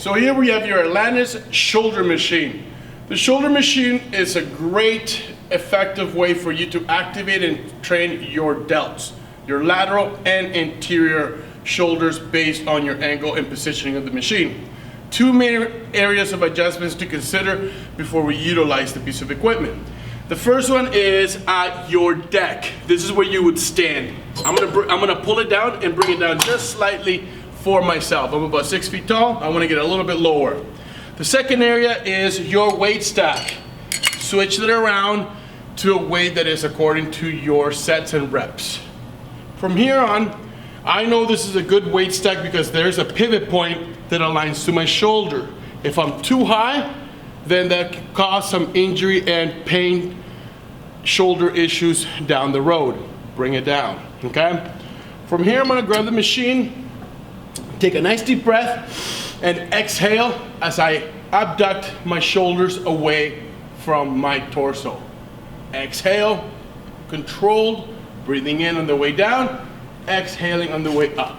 So here we have your Atlantis shoulder machine. The shoulder machine is a great, effective way for you to activate and train your delts, your lateral and interior shoulders based on your angle and positioning of the machine. Two main areas of adjustments to consider before we utilize the piece of equipment. The first one is at your deck. This is where you would stand. I'm gonna pull it down and bring it down just slightly for myself. I'm about 6 feet tall. I wanna get a little bit lower. The second area is your weight stack. Switch it around to a weight that is according to your sets and reps. From here on, I know this is a good weight stack because there's a pivot point that aligns to my shoulder. If I'm too high, then that can cause some injury and pain, shoulder issues down the road. Bring it down, okay? From here, I'm gonna grab the machine, take a nice deep breath, and exhale as I abduct my shoulders away from my torso. Exhale, controlled, breathing in on the way down, exhaling on the way up.